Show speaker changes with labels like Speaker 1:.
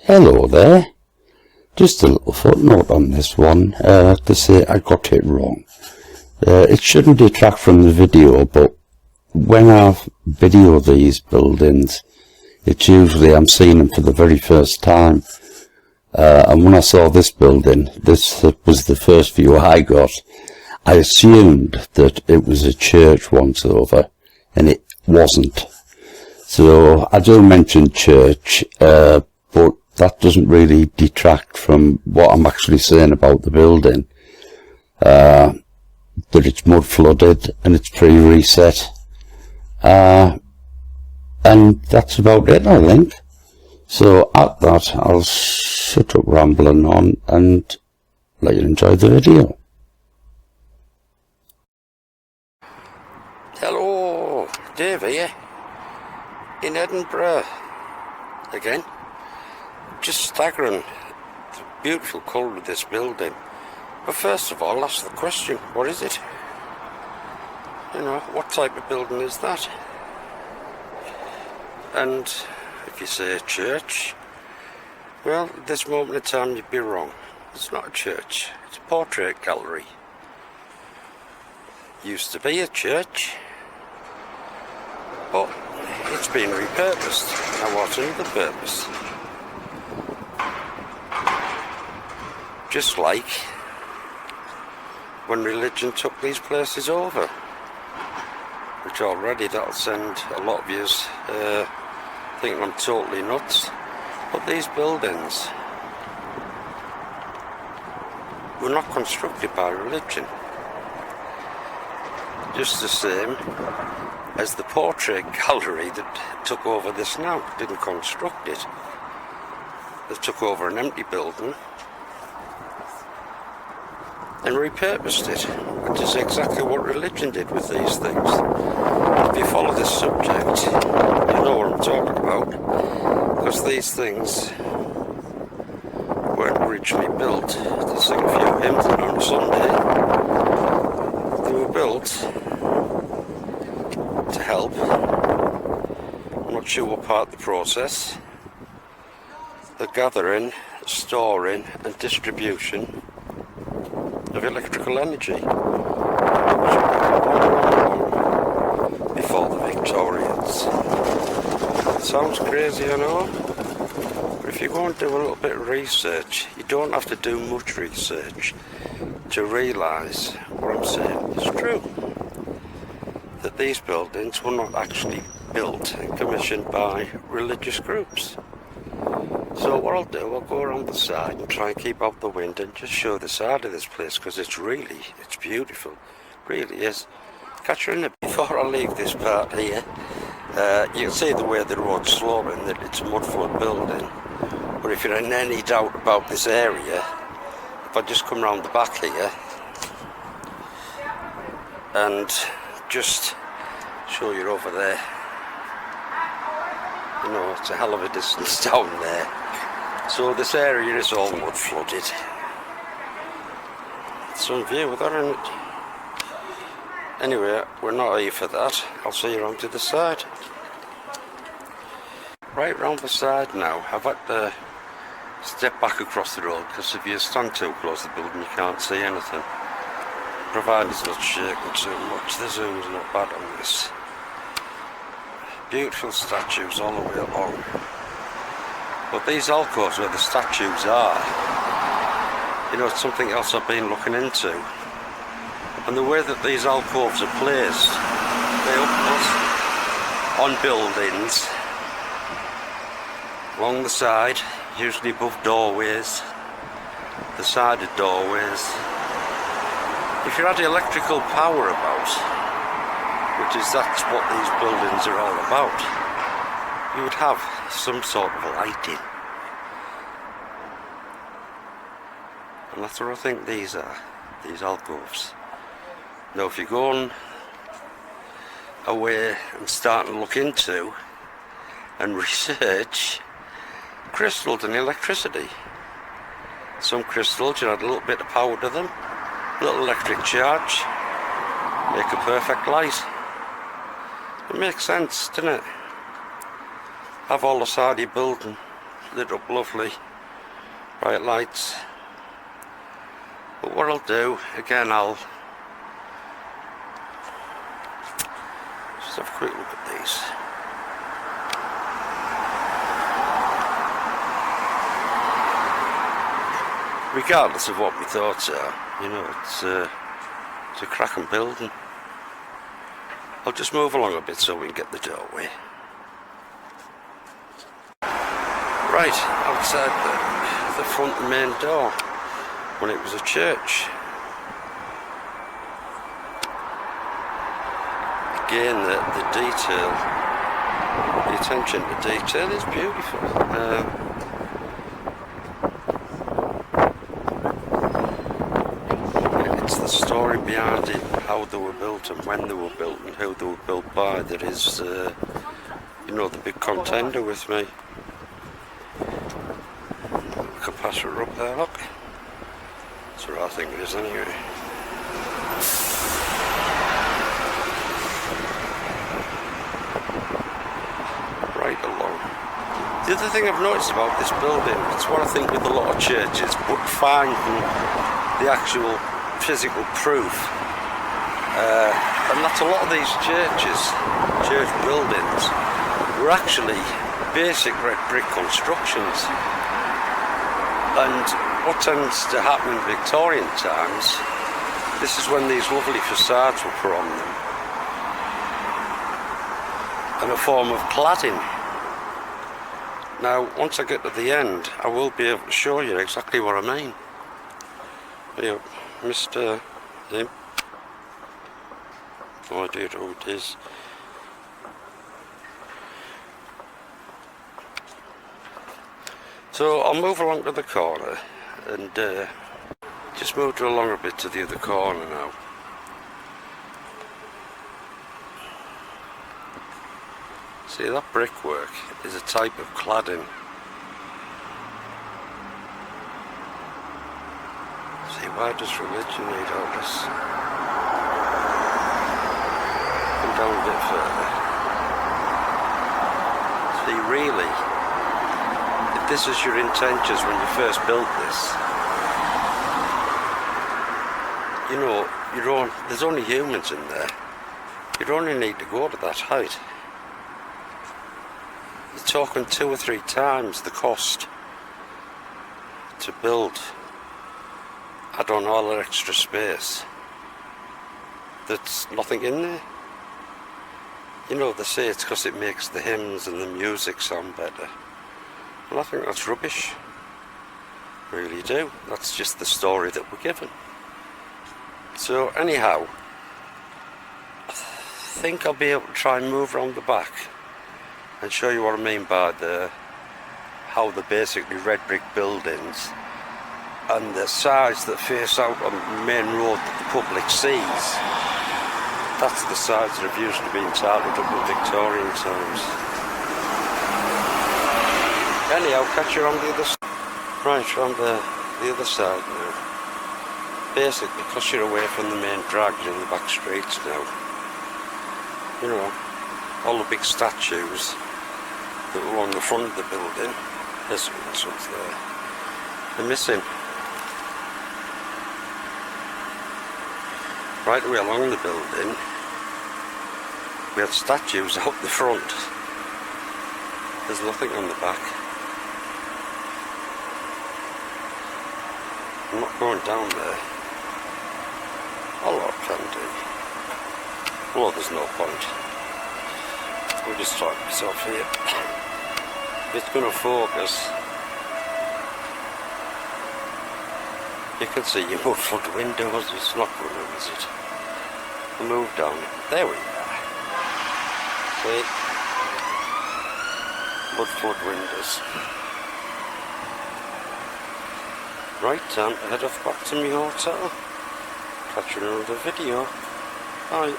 Speaker 1: Hello there. Just a little footnote on this one to say I got it wrong. It shouldn't detract from the video, but when I video these buildings, it's usually I'm seeing them for the very first time. And when I saw this building, this was the first view I got. I assumed that it was a church once over, and it wasn't. So I do mention church, but that doesn't really detract from what I'm actually saying about the building. That it's mud flooded and it's pre-reset. And that's about it, I think. So at that, I'll shut up rambling on and let you enjoy the video.
Speaker 2: Hello, Dave here, in Edinburgh, again. Just staggering, the beautiful colour of this building. But first of all, ask the question, what is it? You know, what type of building is that? And if you say a church, well, at this moment in time you'd be wrong. It's not a church, it's a portrait gallery. Used to be a church, but it's been repurposed. Now what's another purpose? Just like when religion took these places over, which already that'll send a lot of yous thinking I'm totally nuts. But these buildings were not constructed by religion. Just the same as the portrait gallery that took over this now didn't construct it. They took over an empty building and repurposed it, which is exactly what religion did with these things. If you follow this subject, you know what I'm talking about, because these things weren't originally built to sing a few hymns on a Sunday. They were built to help. I'm not sure what part of the process. The gathering, storing and distribution of electrical energy before the Victorians. It sounds crazy, I know, but if you go and do a little bit of research, you don't have to do much research to realise what I'm saying is true. That these buildings were not actually built and commissioned by religious groups. So what I'll do, I'll go around the side and try and keep out the wind and just show the side of this place, because it's beautiful, really is. Catch you in a bit. Before I leave this part here, you can see the way the road's sloping, that it's a mud flood building. But if you're in any doubt about this area, if I just come round the back here and just show you over there, you know, it's a hell of a distance down there. So this area is all mud flooded. Some view with that in it. Anyway, we're not here for that. I'll see you around to the side. Right round the side now. I've had to step back across the road, because if you stand too close to the building you can't see anything. Provided it's not shaking too much. The zoom's not bad on this. Beautiful statues all the way along. But these alcoves where the statues are, you know, it's something else I've been looking into. And the way that these alcoves are placed, they are placed on buildings, along the side, usually above doorways, the side of doorways. If you had electrical power about, that's what these buildings are all about, you would have some sort of lighting. And that's what I think these are, these alcoves. Now if you're going away and starting to look into and research crystals and electricity, some crystals, you add a little bit of power to them, a little electric charge, make a perfect light. It makes sense, doesn't it? Have all the side of your building lit up lovely, bright lights. But what I'll do, again, I'll just have a quick look at these. Regardless of what my thoughts are, you know, it's a cracking building. I'll just move along a bit so we can get the doorway. Right, outside the front main door, when it was a church. Again, the detail, the attention to detail is beautiful. It's the story behind it, how they were built and when they were built and who they were built by, that is, you know, the big contender with me. We can pass her up there, look. That's what I think it is anyway. Right along. The other thing I've noticed about this building, it's what I think with a lot of churches, but finding the actual physical proof. And that's a lot of these churches, church buildings, were actually basic red brick constructions. And what tends to happen in Victorian times, this is when these lovely facades were put on them, and a form of cladding. Now, once I get to the end, I will be able to show you exactly what I mean. You know, Mr. him. No idea who it is. So I'll move along to the corner and just moved along a bit to the other corner now. See, that brickwork is a type of cladding. See, why does religion need all this? Come down a bit further. See, really, if this is your intentions when you first built this, you know, there's only humans in there. You only need to go to that height. You're talking 2 or 3 times the cost to build. Add on all that extra space. There's nothing in there. You know, they say it's because it makes the hymns and the music sound better. Well, I think that's rubbish. Really do. That's just the story that we're given. So anyhow, I think I'll be able to try and move around the back and show you what I mean by how they're basically red brick buildings, and the sides that face out on the main road that the public sees, that's the sides that have used to be entitled up in Victorian times. Anyhow, catch you on the other side. Right, on the other side now. Basically, because you're away from the main drag, you're in the back streets now. You know, all the big statues that were on the front of the building, this one's there, they're missing. Right away along the building, we had statues out the front. There's nothing on the back. I'm not going down there. Although I can do. Well, there's no point. I'll just try myself here. If it's going to focus, you can see your muffled windows. It's not going to, is it? I'll move down. There we are. See? Muffled windows. Right, time to head off back to my hotel. Catch you in another video. Bye.